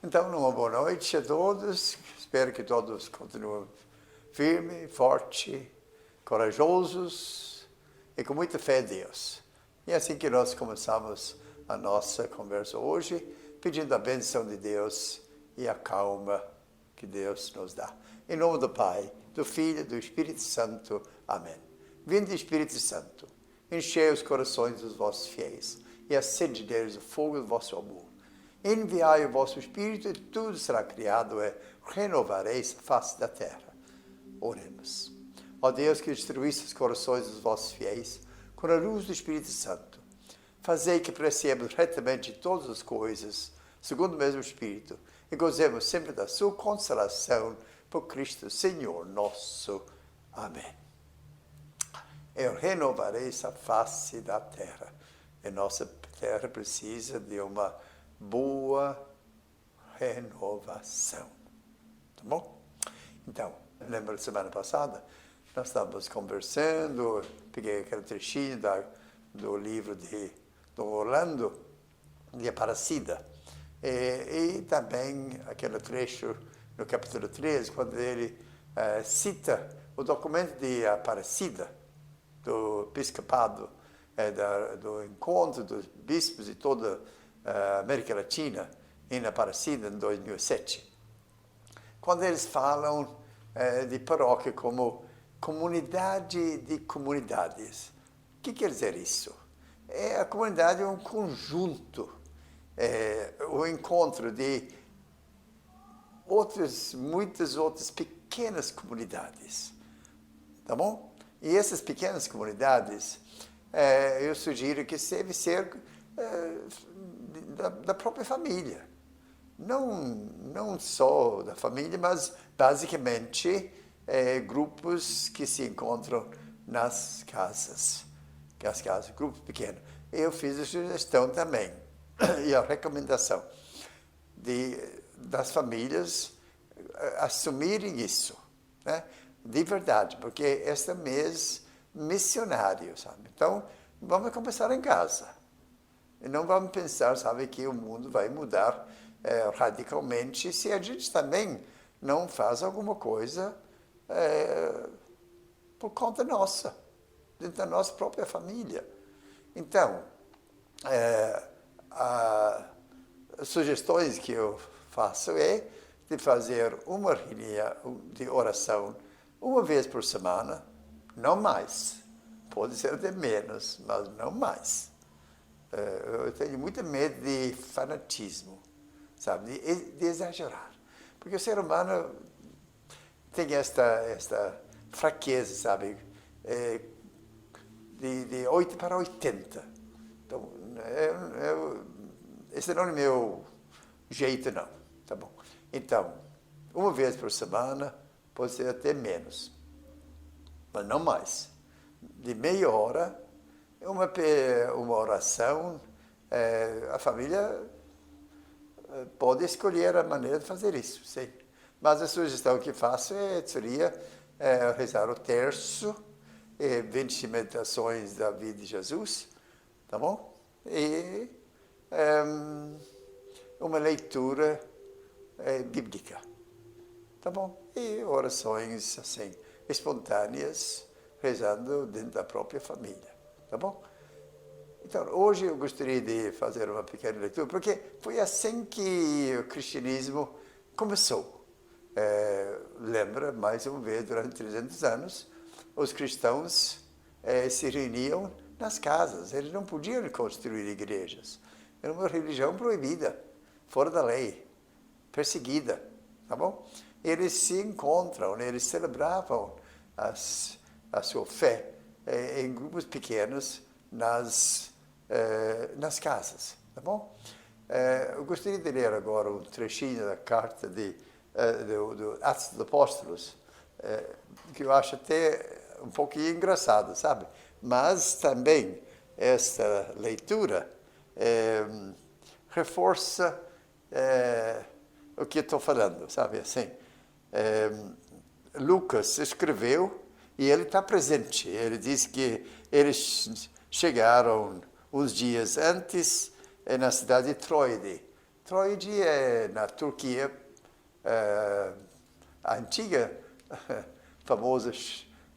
Então, uma boa noite a todos. Espero que todos continuem firmes, fortes, corajosos e com muita fé em Deus. E é assim que nós começamos a nossa conversa hoje, pedindo a bênção de Deus e a calma que Deus nos dá. Em nome do Pai, do Filho e do Espírito Santo. Amém. Vinde, Espírito Santo, enchei os corações dos vossos fiéis e acende neles o fogo do vosso amor. Enviai o vosso Espírito e tudo será criado e renovareis a face da terra. Oremos. Ó Deus, que destruísse os corações dos vossos fiéis com a luz do Espírito Santo, fazei que apreciemos retamente todas as coisas, segundo o mesmo Espírito, e gozemos sempre da sua consolação por Cristo Senhor nosso. Amém. Eu renovarei a face da terra. E nossa terra precisa de uma boa renovação. Tá bom? Então, lembra da semana passada? Nós estávamos conversando, peguei aquele trechinho do livro do Orlando, de Aparecida. E também aquele trecho no capítulo 13, quando ele cita o documento de Aparecida, do episcopado, do encontro dos bispos de toda a América Latina, em Aparecida, em 2007. Quando eles falam de paróquia como comunidade de comunidades. O que quer dizer isso? A comunidade é um conjunto, o encontro de muitas outras pequenas comunidades. Tá bom? E essas pequenas comunidades, eu sugiro que deve ser da própria família. Não só da família, mas basicamente grupos que se encontram nas casas. Grupos pequenos. Eu fiz a sugestão também, e a recomendação das famílias assumirem isso, né? De verdade, porque este mês missionário, sabe? Então, vamos começar em casa. E não vamos pensar, sabe, que o mundo vai mudar radicalmente se a gente também não faz alguma coisa por conta nossa, dentro da nossa própria família. Então, as sugestões que eu faço é de fazer uma reunião de oração uma vez por semana, não mais. Pode ser até menos, mas não mais. Eu tenho muito medo de fanatismo, sabe? De exagerar. Porque o ser humano tem esta fraqueza, sabe? De 8 para 80. Então, esse não é o meu jeito, não. Tá bom? Então, uma vez por semana, pode ser até menos, mas não mais. De meia hora, uma oração, a família pode escolher a maneira de fazer isso, sim. Mas a sugestão que faço seria rezar o terço, 20 meditações da vida de Jesus, tá bom? E uma leitura bíblica, tá bom? E orações assim, espontâneas, rezando dentro da própria família, tá bom? Então, hoje eu gostaria de fazer uma pequena leitura, porque foi assim que o cristianismo começou. Lembra, mais uma vez, durante 300 anos, os cristãos se reuniam nas casas. Eles não podiam construir igrejas. Era uma religião proibida, fora da lei, perseguida, tá bom? Eles se encontram, eles celebravam a sua fé em grupos pequenos nas casas, tá bom? Eu gostaria de ler agora um trechinho da carta do Atos dos Apóstolos, que eu acho até um pouquinho engraçado, sabe? Mas também esta leitura reforça o que eu estou falando, sabe? Assim, Lucas escreveu e ele está presente. Ele diz que eles chegaram uns dias antes na cidade de Troide, Troia é na Turquia, a antiga famosa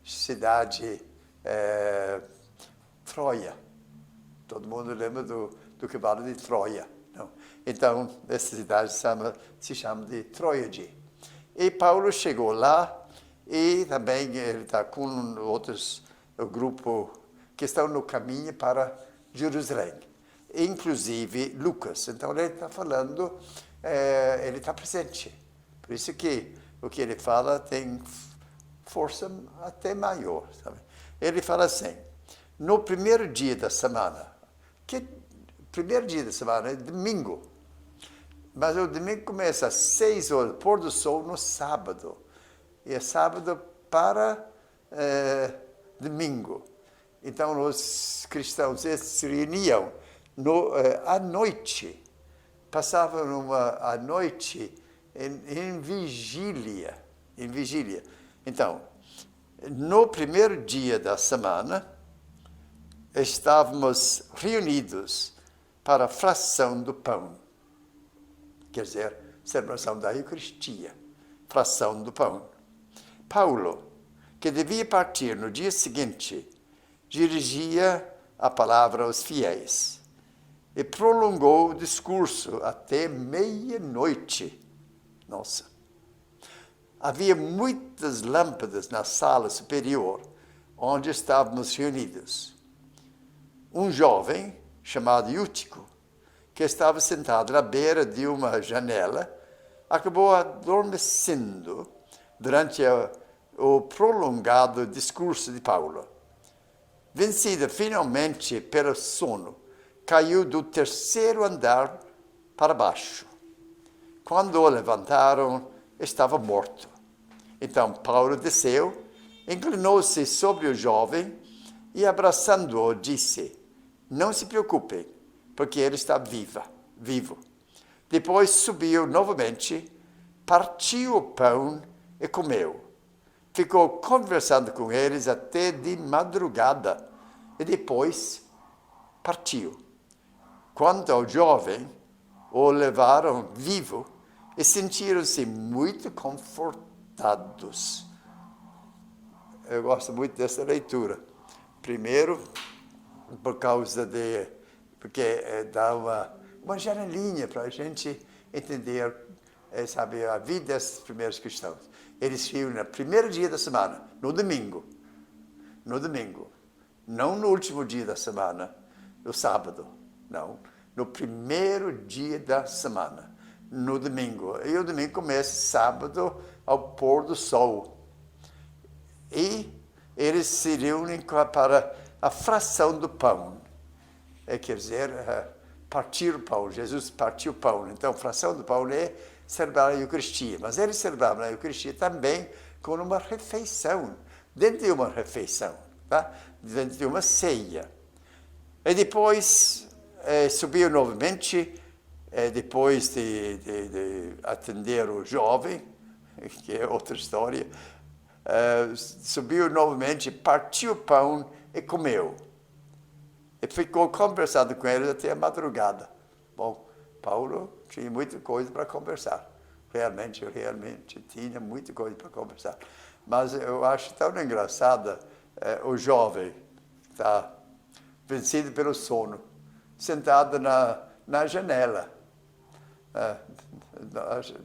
cidade Troia. Todo mundo lembra do cavalo de Troia. Não? Então, essa cidade se chama de Troia. E Paulo chegou lá e também ele está com outros grupo que estão no caminho para Jerusalém, inclusive Lucas. Então, ele está falando, ele está presente. Por isso que o que ele fala tem força até maior. Sabe? Ele fala assim, no primeiro dia da semana, primeiro dia da semana é domingo, mas o domingo começa às 6 horas, pôr do sol no sábado, e é sábado para domingo. Então, os cristãos se reuniam à noite, passavam a noite em vigília. Então, no primeiro dia da semana, estávamos reunidos para a fração do pão. Quer dizer, celebração da Eucaristia, fração do pão. Paulo, que devia partir no dia seguinte, dirigia a palavra aos fiéis e prolongou o discurso até meia-noite. Nossa! Havia muitas lâmpadas na sala superior, onde estávamos reunidos. Um jovem, chamado Eutico, que estava sentado na beira de uma janela, acabou adormecendo durante o prolongado discurso de Paulo. Vencida finalmente pelo sono, caiu do terceiro andar para baixo. Quando o levantaram, estava morto. Então Paulo desceu, inclinou-se sobre o jovem e, abraçando-o, disse: não se preocupem, porque ele está vivo. Depois subiu novamente, partiu o pão e comeu. Ficou conversando com eles até de madrugada e depois partiu. Quanto ao jovem, o levaram vivo e sentiram-se muito confortados. Eu gosto muito dessa leitura. Primeiro, porque dá uma janelinha para a gente entender, sabe, a vida desses primeiros cristãos. Eles viram no primeiro dia da semana, no domingo. Não no último dia da semana, no sábado. Não, no primeiro dia da semana, no domingo. E o domingo começa sábado ao pôr do sol. E eles se reúnem para a fração do pão. Quer dizer, partir o pão. Jesus partiu o pão. Então, a fração do pão é celebrar a Eucaristia. Mas eles celebravam a Eucaristia também com uma refeição. Dentro de uma refeição. Tá? Dentro de uma ceia. E depois subiu novamente, depois de atender o jovem, que é outra história, subiu novamente, partiu o pão e comeu. E ficou conversando com eles até a madrugada. Bom, Paulo tinha muita coisa para conversar. Realmente tinha muita coisa para conversar. Mas eu acho tão engraçada o jovem está vencido pelo sono, sentado na janela.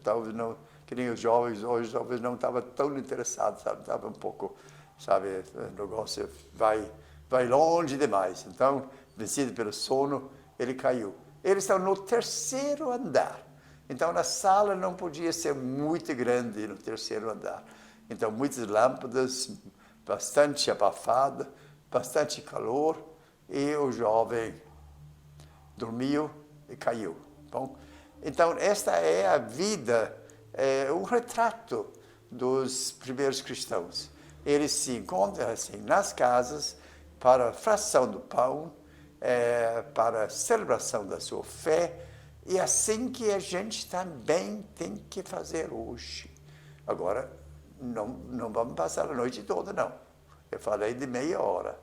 Talvez não, que nem os jovens hoje, talvez não estava tão interessado, sabe? Estava um pouco, sabe, o negócio vai longe demais. Então, vencido pelo sono, ele caiu. Eles estão no terceiro andar. Então, a sala não podia ser muito grande no terceiro andar. Então, muitas lâmpadas, bastante abafada, bastante calor, e o jovem dormiu e caiu. Bom, então, esta é a vida, um retrato dos primeiros cristãos. Eles se encontram assim nas casas para a fração do pão, para a celebração da sua fé, e assim que a gente também tem que fazer hoje. Agora, não vamos passar a noite toda, não. Eu falei de meia hora.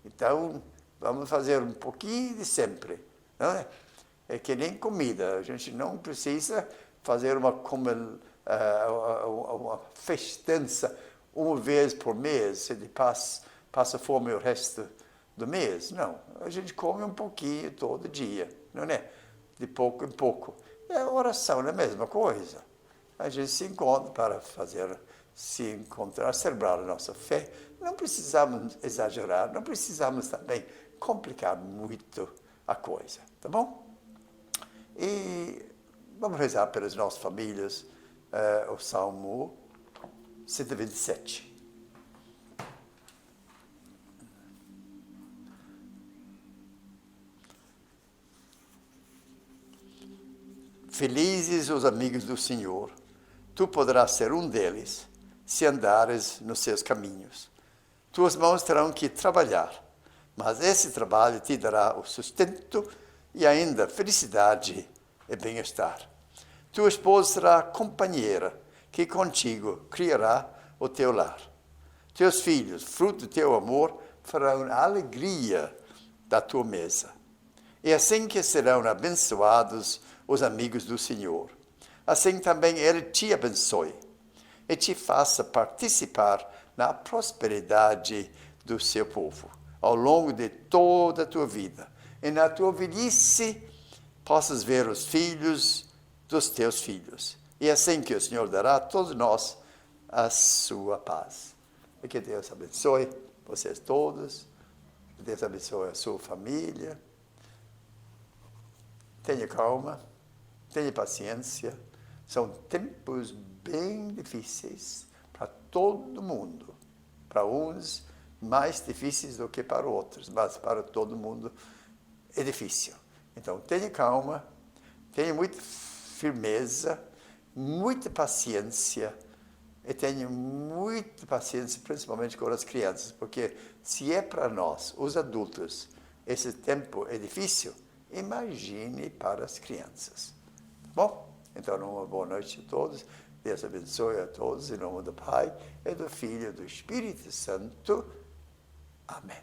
Então, vamos fazer um pouquinho de sempre, não é? É que nem comida. A gente não precisa fazer uma festança uma vez por mês, se passa fome o resto do mês. Não, a gente come um pouquinho todo dia, não é? De pouco em pouco. A oração é a mesma coisa. A gente se encontra para se encontrar, celebrar a nossa fé. Não precisamos exagerar, não precisamos também complicar muito a coisa, tá bom? E vamos rezar pelas nossas famílias, o Salmo 127. Felizes os amigos do Senhor, tu poderás ser um deles, se andares nos seus caminhos. Tuas mãos terão que trabalhar, mas esse trabalho te dará o sustento e ainda felicidade e bem-estar. Tua esposa será a companheira que contigo criará o teu lar. Teus filhos, fruto do teu amor, farão a alegria da tua mesa. E assim que serão abençoados os amigos do Senhor. Assim também Ele te abençoe e te faça participar na prosperidade do seu povo, ao longo de toda a tua vida. E na tua velhice, possas ver os filhos dos teus filhos. E assim que o Senhor dará a todos nós a sua paz. E que Deus abençoe vocês todos. Que Deus abençoe a sua família. Tenha calma, tenha paciência. São tempos bem difíceis para todo mundo. Para uns, mais difíceis do que para outros, mas para todo mundo é difícil. Então, tenha calma, tenha muita firmeza, muita paciência, e tenha muita paciência, principalmente com as crianças, porque se é para nós, os adultos, esse tempo é difícil, imagine para as crianças. Bom, então, uma boa noite a todos. Deus abençoe a todos, em nome do Pai, e do Filho e do Espírito Santo. Amém.